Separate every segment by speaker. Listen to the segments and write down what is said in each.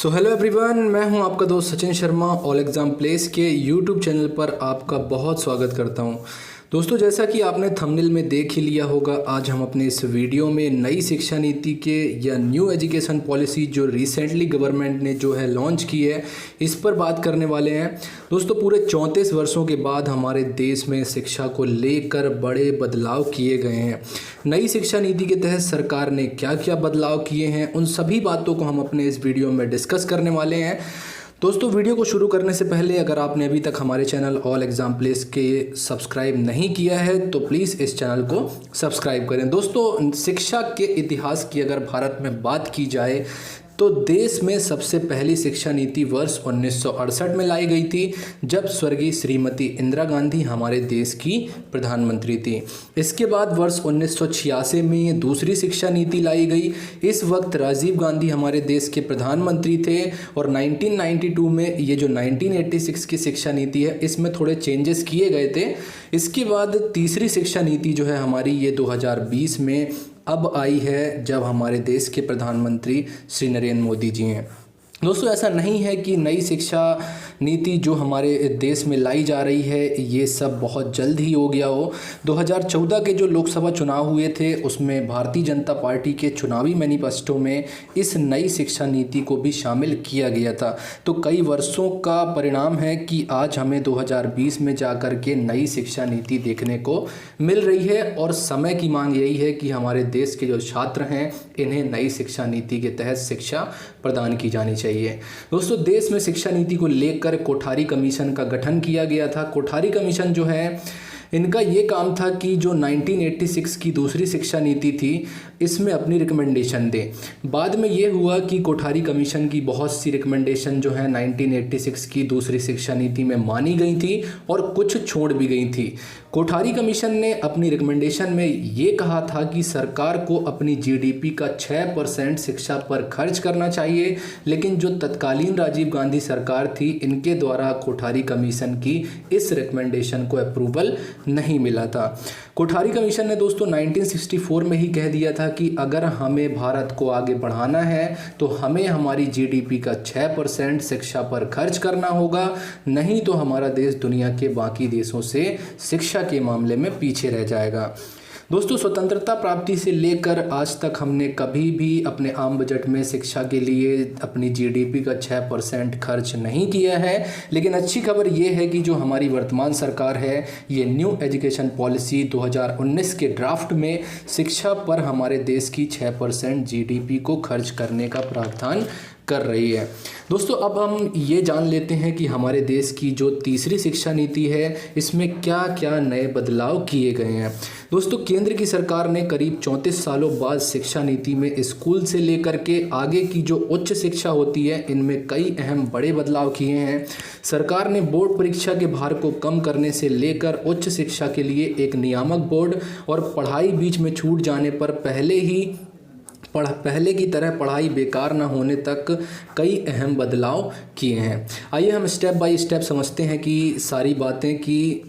Speaker 1: Hello everyone, मैं हूं आपका दोस्त Sachin Sharma. All exam place के यूट्यूब चैनल पर आपका बहुत स्वागत करता हूं। दोस्तों, जैसा कि आपने थंबनेल में देख ही लिया होगा, आज हम अपने इस वीडियो में नई शिक्षा नीति के या न्यू एजुकेशन पॉलिसी जो रिसेंटली गवर्नमेंट ने जो है लॉन्च की है, इस पर बात करने वाले हैं। दोस्तों, पूरे 34 वर्षों के बाद हमारे देश में शिक्षा को लेकर बड़े बदलाव किए गए हैं। नई शिक्षा नीति के तहत सरकार ने क्या क्या बदलाव किए हैं, उन सभी बातों को हम अपने इस वीडियो में डिस्कस करने वाले हैं। दोस्तों, वीडियो को शुरू करने से पहले अगर आपने अभी तक हमारे चैनल ऑल एग्ज़ाम प्लेस के सब्सक्राइब नहीं किया है तो प्लीज़ इस चैनल को सब्सक्राइब करें। दोस्तों, शिक्षा के इतिहास की अगर भारत में बात की जाए तो देश में सबसे पहली शिक्षा नीति वर्ष 1968 में लाई गई थी, जब स्वर्गीय श्रीमती इंदिरा गांधी हमारे देश की प्रधानमंत्री थी। इसके बाद वर्ष 1986 में ये दूसरी शिक्षा नीति लाई गई। इस वक्त राजीव गांधी हमारे देश के प्रधानमंत्री थे और 1992 में ये जो 1986 की शिक्षा नीति है, इसमें थोड़े चेंजेस किए गए थे। इसके बाद तीसरी शिक्षा नीति जो है हमारी, ये 2020 में अब आई है, जब हमारे देश के प्रधानमंत्री श्री नरेंद्र मोदी जी हैं। दोस्तों, ऐसा नहीं है कि नई शिक्षा नीति जो हमारे देश में लाई जा रही है ये सब बहुत जल्द ही हो गया हो। 2014 के जो लोकसभा चुनाव हुए थे, उसमें भारतीय जनता पार्टी के चुनावी मैनिफेस्टो में इस नई शिक्षा नीति को भी शामिल किया गया था। तो कई वर्षों का परिणाम है कि आज हमें 2020 में जाकर के नई शिक्षा नीति देखने को मिल रही है और समय की मांग यही है कि हमारे देश के जो छात्र हैं, इन्हें नई शिक्षा नीति के तहत शिक्षा प्रदान की जानी चाहिए। दोस्तों, देश में शिक्षा नीति को लेकर कोठारी कमीशन का गठन किया गया था। कोठारी कमीशन जो है, इनका ये काम था कि जो 1986 की दूसरी शिक्षा नीति थी, इसमें अपनी रिकमेंडेशन दें। बाद में ये हुआ कि कोठारी कमीशन की बहुत सी रिकमेंडेशन जो है 1986 की दूसरी शिक्षा नीति में मानी गई थी और कुछ छोड़ भी गई थी। कोठारी कमीशन ने अपनी रिकमेंडेशन में ये कहा था कि सरकार को अपनी जीडीपी का 6% शिक्षा पर खर्च करना चाहिए, लेकिन जो तत्कालीन राजीव गांधी सरकार थी, इनके द्वारा कोठारी कमीशन की इस रिकमेंडेशन को अप्रूवल नहीं मिला था। कोठारी कमीशन ने दोस्तों 1964 में ही कह दिया था कि अगर हमें भारत को आगे बढ़ाना है तो हमें हमारी जीडीपी का 6% शिक्षा पर खर्च करना होगा, नहीं तो हमारा देश दुनिया के बाकी देशों से शिक्षा के मामले में पीछे रह जाएगा। दोस्तों, स्वतंत्रता प्राप्ति से लेकर आज तक हमने कभी भी अपने आम बजट में शिक्षा के लिए अपनी जीडीपी का 6% खर्च नहीं किया है। लेकिन अच्छी खबर ये है कि जो हमारी वर्तमान सरकार है, ये न्यू एजुकेशन पॉलिसी 2019 के ड्राफ्ट में शिक्षा पर हमारे देश की 6% जीडीपी को खर्च करने का प्रावधान कर रही है। दोस्तों, अब हम ये जान लेते हैं कि हमारे देश की जो तीसरी शिक्षा नीति है, इसमें क्या क्या नए बदलाव किए गए हैं। दोस्तों, केंद्र की सरकार ने करीब 34 सालों बाद शिक्षा नीति में स्कूल से लेकर के आगे की जो उच्च शिक्षा होती है, इनमें कई अहम बड़े बदलाव किए हैं। सरकार ने बोर्ड परीक्षा के भार को कम करने से लेकर उच्च शिक्षा के लिए एक नियामक बोर्ड और पढ़ाई बीच में छूट जाने पर पहले की तरह पढ़ाई बेकार न होने तक कई अहम बदलाव किए हैं। आइए हम स्टेप बाय स्टेप समझते हैं कि सारी बातें कि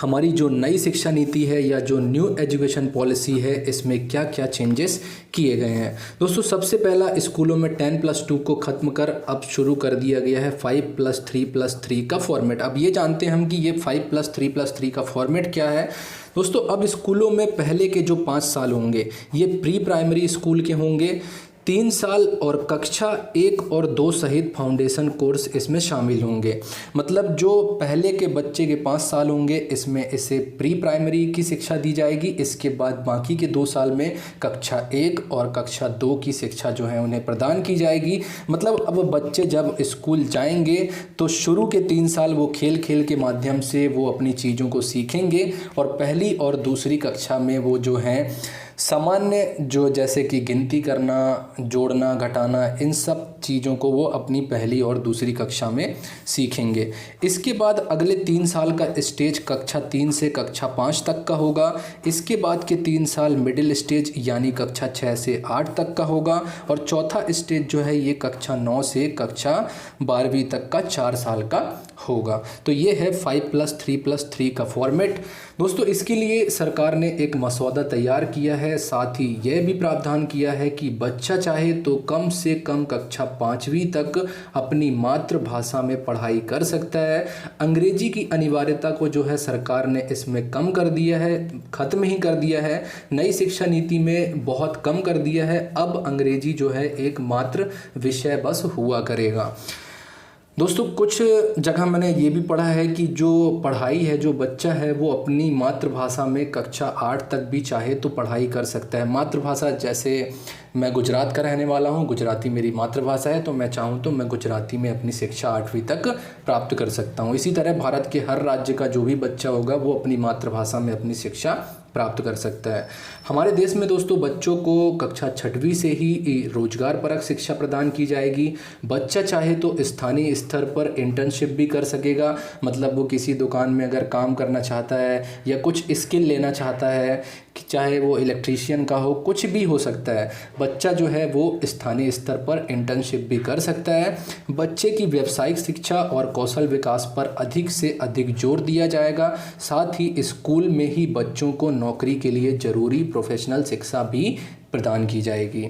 Speaker 1: हमारी जो नई शिक्षा नीति है या जो न्यू एजुकेशन पॉलिसी है, इसमें क्या क्या चेंजेस किए गए हैं। दोस्तों, सबसे पहला, स्कूलों में 10+2 को ख़त्म कर अब शुरू कर दिया गया है 5+3+3 का फॉर्मेट। अब ये जानते हैं हम कि ये 5+3+3 का फॉर्मेट क्या है। दोस्तों, अब स्कूलों में पहले के जो 5 साल होंगे, ये प्री प्राइमरी स्कूल के होंगे। 3 साल और कक्षा 1 और 2 सहित फाउंडेशन कोर्स इसमें शामिल होंगे। मतलब जो पहले के बच्चे के 5 साल होंगे, इसमें इसे प्री प्राइमरी की शिक्षा दी जाएगी। इसके बाद बाकी के 2 साल में कक्षा 1 और कक्षा 2 की शिक्षा जो है उन्हें प्रदान की जाएगी। मतलब अब बच्चे जब स्कूल जाएंगे तो शुरू के 3 साल वो खेल खेल के माध्यम से वो अपनी चीज़ों को सीखेंगे और पहली और दूसरी कक्षा में वो जो हैं सामान्य जो जैसे कि गिनती करना, जोड़ना, घटाना, इन सब चीज़ों को वो अपनी पहली और दूसरी कक्षा में सीखेंगे। इसके बाद अगले 3 साल का स्टेज कक्षा 3 से कक्षा 5 तक का होगा। इसके बाद के 3 साल मिडिल स्टेज यानी कक्षा 6 से 8 तक का होगा और चौथा स्टेज जो है ये कक्षा 9 से कक्षा 12वीं तक का 4 साल का होगा। तो ये है 5+3+3 का फॉर्मेट। दोस्तों इसके लिए सरकार ने एक मसौदा तैयार किया है, साथ ही यह भी प्रावधान किया है कि बच्चा चाहे तो कम से कम कक्षा 5वीं तक अपनी मातृभाषा में पढ़ाई कर सकता है। अंग्रेजी की अनिवार्यता को जो है सरकार ने इसमें कम कर दिया है, ख़त्म ही कर दिया है। नई शिक्षा नीति में बहुत कम कर दिया है। अब अंग्रेजी जो है एक मात्र विषय बस हुआ करेगा। दोस्तों कुछ जगह मैंने ये भी पढ़ा है कि जो पढ़ाई है, जो बच्चा है वो अपनी मातृभाषा में कक्षा 8 तक भी चाहे तो पढ़ाई कर सकता है। मातृभाषा जैसे मैं गुजरात का रहने वाला हूँ, गुजराती मेरी मातृभाषा है, तो मैं चाहूँ तो मैं गुजराती में अपनी शिक्षा 8वीं तक प्राप्त कर सकता हूँ। इसी तरह भारत के हर राज्य का जो भी बच्चा होगा वो अपनी मातृभाषा में अपनी शिक्षा प्राप्त कर सकता है। हमारे देश में दोस्तों बच्चों को कक्षा 6वीं से ही रोजगार परक शिक्षा प्रदान की जाएगी। बच्चा चाहे तो स्थानीय स्तर पर इंटर्नशिप भी कर सकेगा, मतलब वो किसी दुकान में अगर काम करना चाहता है या कुछ स्किल लेना चाहता है, कि चाहे वो इलेक्ट्रीशियन का हो, कुछ भी हो सकता है, बच्चा जो है वो स्थानीय स्तर पर इंटर्नशिप भी कर सकता है। बच्चे की व्यावसायिक शिक्षा और कौशल विकास पर अधिक से अधिक जोर दिया जाएगा। साथ ही स्कूल में ही बच्चों को नौकरी के लिए ज़रूरी प्रोफेशनल शिक्षा भी प्रदान की जाएगी।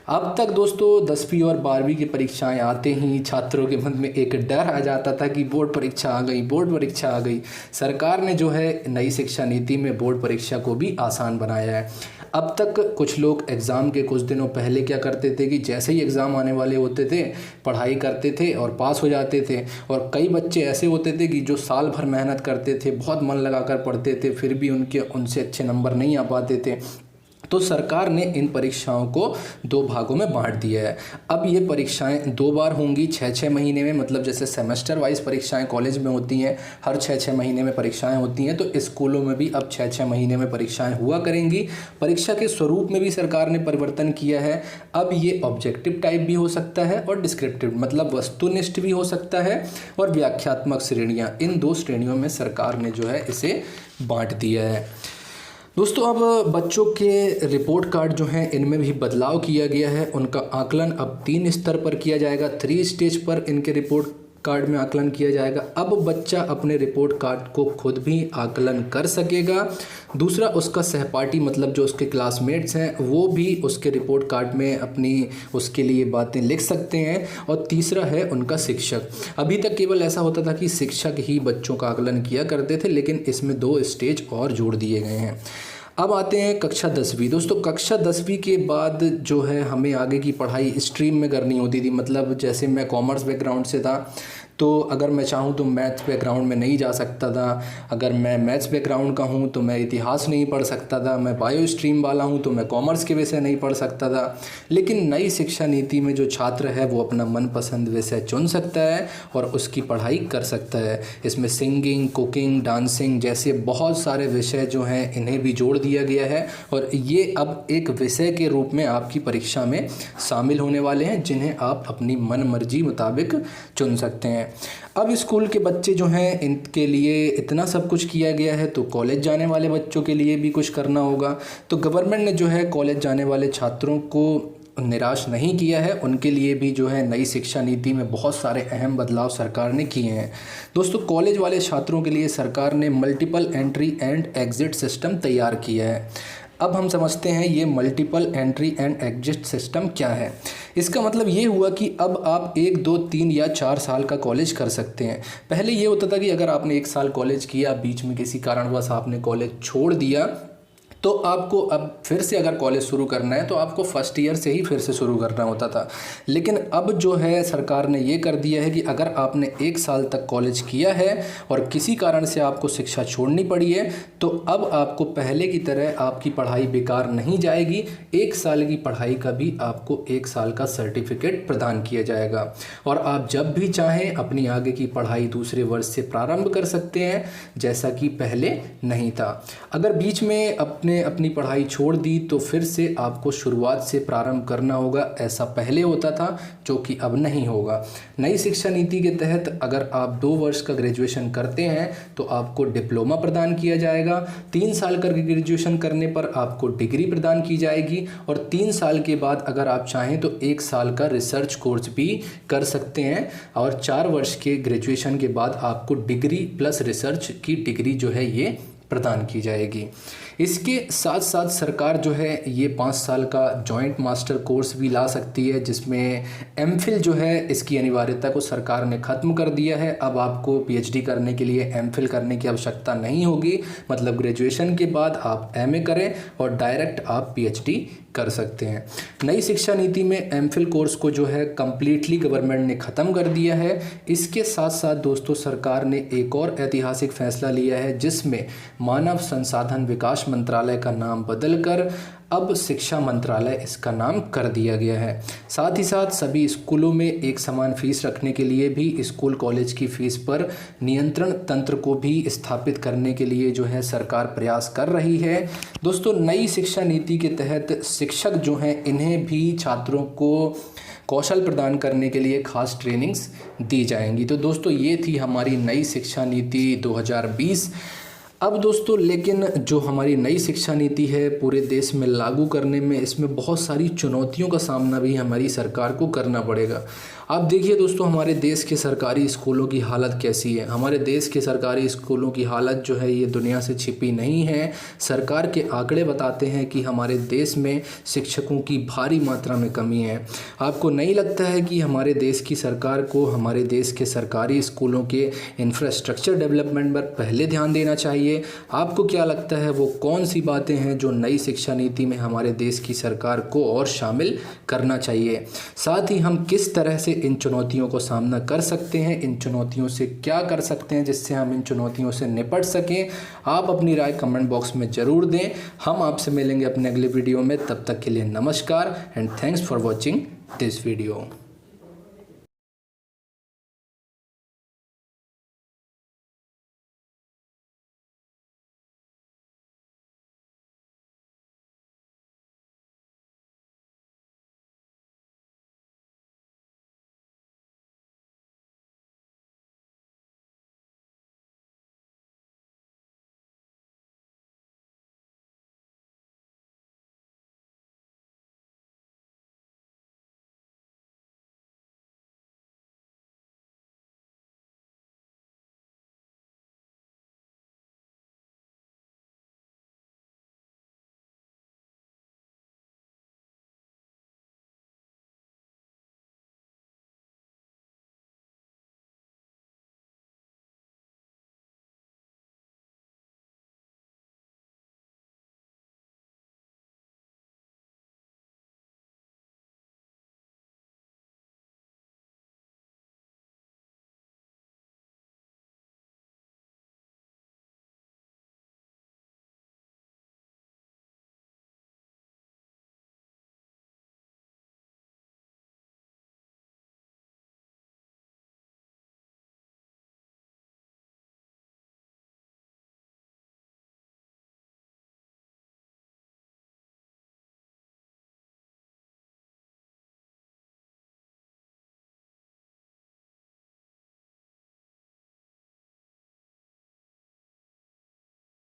Speaker 1: अब तक दोस्तों 10वीं और 12वीं की परीक्षाएं आते ही छात्रों के मन में एक डर आ जाता था कि बोर्ड परीक्षा आ गई, बोर्ड परीक्षा आ गई। सरकार ने जो है नई शिक्षा नीति में बोर्ड परीक्षा को भी आसान बनाया है। अब तक कुछ लोग एग्ज़ाम के कुछ दिनों पहले क्या करते थे कि जैसे ही एग्ज़ाम आने वाले होते थे पढ़ाई करते थे और पास हो जाते थे, और कई बच्चे ऐसे होते थे कि जो साल भर मेहनत करते थे, बहुत मन लगाकर पढ़ते थे, फिर भी उनसे अच्छे नंबर नहीं आ पाते थे। तो सरकार ने इन परीक्षाओं को 2 भागों में बांट दिया है। अब ये परीक्षाएं 2 बार होंगी 6-6 महीने में, मतलब जैसे सेमेस्टर वाइज परीक्षाएं कॉलेज में होती हैं, हर 6-6 महीने में परीक्षाएं होती हैं, तो स्कूलों में भी अब 6-6 महीने में परीक्षाएं हुआ करेंगी। परीक्षा के स्वरूप में भी सरकार ने परिवर्तन किया है। अब ये ऑब्जेक्टिव टाइप भी हो सकता है और डिस्क्रिप्टिव, मतलब वस्तुनिष्ठ भी हो सकता है, और व्याख्यात्मक श्रेणियाँ, इन 2 श्रेणियों में सरकार ने जो है इसे बांट दिया है। दोस्तों अब बच्चों के रिपोर्ट कार्ड जो हैं इनमें भी बदलाव किया गया है। उनका आकलन अब 3 स्तर पर किया जाएगा, 3 स्टेज पर इनके रिपोर्ट कार्ड में आकलन किया जाएगा। अब बच्चा अपने रिपोर्ट कार्ड को खुद भी आकलन कर सकेगा। दूसरा, उसका सहपाठी मतलब जो उसके क्लासमेट्स हैं वो भी उसके रिपोर्ट कार्ड में अपनी उसके लिए बातें लिख सकते हैं। और तीसरा है उनका शिक्षक। अभी तक केवल ऐसा होता था कि शिक्षक ही बच्चों का आकलन किया करते थे, लेकिन इसमें 2 स्टेज और जोड़ दिए गए हैं। अब आते हैं कक्षा 10वीं। दोस्तों कक्षा 10वीं के बाद जो है हमें आगे की पढ़ाई स्ट्रीम में करनी होती थी, मतलब जैसे मैं कॉमर्स बैकग्राउंड से था तो अगर मैं चाहूँ तो मैथ्स बैकग्राउंड में नहीं जा सकता था। अगर मैं मैथ्स बैकग्राउंड का हूँ तो मैं इतिहास नहीं पढ़ सकता था। मैं बायो स्ट्रीम वाला हूँ तो मैं कॉमर्स के विषय नहीं पढ़ सकता था। लेकिन नई शिक्षा नीति में जो छात्र है वो अपना मनपसंद विषय चुन सकता है और उसकी पढ़ाई कर सकता है। इसमें सिंगिंग, कुकिंग, डांसिंग जैसे बहुत सारे विषय जो हैं इन्हें भी जोड़ दिया गया है, और ये अब एक विषय के रूप में आपकी परीक्षा में शामिल होने वाले हैं, जिन्हें आप अपनी मन मर्जी मुताबिक चुन सकते हैं। अब स्कूल के बच्चे जो हैं इनके लिए इतना सब कुछ किया गया है, तो कॉलेज जाने वाले बच्चों के लिए भी कुछ करना होगा। तो गवर्नमेंट ने जो है कॉलेज जाने वाले छात्रों को निराश नहीं किया है, उनके लिए भी जो है नई शिक्षा नीति में बहुत सारे अहम बदलाव सरकार ने किए हैं। दोस्तों कॉलेज वाले छात्रों के लिए सरकार ने multiple entry and exit system तैयार किया है। अब हम समझते हैं ये multiple entry and exit system क्या है। इसका मतलब ये हुआ कि अब आप 1, 2, 3 या 4 साल का कॉलेज कर सकते हैं। पहले ये होता था कि अगर आपने 1 साल कॉलेज किया, बीच में किसी कारणवश आपने कॉलेज छोड़ दिया, तो आपको अब फिर से अगर कॉलेज शुरू करना है तो आपको फर्स्ट ईयर से ही फिर से शुरू करना होता था। लेकिन अब जो है सरकार ने ये कर दिया है कि अगर आपने 1 साल तक कॉलेज किया है और किसी कारण से आपको शिक्षा छोड़नी पड़ी है, तो अब आपको पहले की तरह आपकी पढ़ाई बेकार नहीं जाएगी। 1 साल की पढ़ाई का भी आपको 1 साल का सर्टिफिकेट प्रदान किया जाएगा, और आप जब भी चाहें अपनी आगे की पढ़ाई दूसरे वर्ष से प्रारंभ कर सकते हैं, जैसा कि पहले नहीं था। अगर बीच में अपने आपने अपनी पढ़ाई छोड़ दी तो फिर से आपको शुरुआत से प्रारंभ करना होगा। ऐसा पहले होता था जो कि अब नहीं होगा। नई शिक्षा नीति के तहत अगर आप 2 वर्ष का ग्रेजुएशन करते हैं तो आपको डिप्लोमा प्रदान किया जाएगा। 3 साल का ग्रेजुएशन करने पर आपको डिग्री प्रदान की जाएगी और 3 साल के बाद अगर आप चाहें तो 1 साल का रिसर्च कोर्स भी कर सकते हैं और 4 वर्ष के ग्रेजुएशन के बाद आपको डिग्री प्लस रिसर्च की डिग्री जो है ये प्रदान की जाएगी। इसके साथ साथ सरकार जो है ये 5 साल का जॉइंट मास्टर कोर्स भी ला सकती है, जिसमें एमफिल जो है इसकी अनिवार्यता को सरकार ने ख़त्म कर दिया है। अब आपको पीएचडी करने के लिए एमफिल करने की आवश्यकता नहीं होगी, मतलब ग्रेजुएशन के बाद आप एमए करें और डायरेक्ट आप पीएचडी कर सकते हैं। नई शिक्षा नीति में एमफिल कोर्स को जो है कम्प्लीटली गवर्नमेंट ने ख़त्म कर दिया है। इसके साथ साथ दोस्तों सरकार ने एक और ऐतिहासिक फैसला लिया है, जिसमें मानव संसाधन विकास मंत्रालय का नाम बदलकर अब शिक्षा मंत्रालय इसका नाम कर दिया गया है। साथ ही साथ सभी स्कूलों में एक समान फीस रखने के लिए भी स्कूल कॉलेज की फ़ीस पर नियंत्रण तंत्र को भी स्थापित करने के लिए जो है सरकार प्रयास कर रही है। दोस्तों नई शिक्षा नीति के तहत शिक्षक जो हैं इन्हें भी छात्रों को कौशल प्रदान करने के लिए खास ट्रेनिंग्स दी जाएंगी। तो दोस्तों ये थी हमारी नई शिक्षा नीति 2020। अब दोस्तों लेकिन जो हमारी नई शिक्षा नीति है पूरे देश में लागू करने में इसमें बहुत सारी चुनौतियों का सामना भी हमारी सरकार को करना पड़ेगा। आप देखिए दोस्तों हमारे देश के सरकारी स्कूलों की हालत कैसी है। हमारे देश के सरकारी स्कूलों की हालत जो है ये दुनिया से छिपी नहीं है। सरकार के आंकड़े बताते हैं कि हमारे देश में शिक्षकों की भारी मात्रा में कमी है। आपको नहीं लगता है कि हमारे देश की सरकार को हमारे देश के सरकारी स्कूलों के इंफ्रास्ट्रक्चर डेवलपमेंट पर पहले ध्यान देना चाहिए? आपको क्या लगता है वो कौन सी बातें हैं जो नई शिक्षा नीति में हमारे देश की सरकार को और शामिल करना चाहिए? साथ ही हम किस तरह से इन चुनौतियों को सामना कर सकते हैं, इन चुनौतियों से क्या कर सकते हैं जिससे हम इन चुनौतियों से निपट सकें? आप अपनी राय कमेंट बॉक्स में ज़रूर दें। हम आपसे मिलेंगे अपने अगले वीडियो में। तब तक के लिए नमस्कार and thanks for watching this video.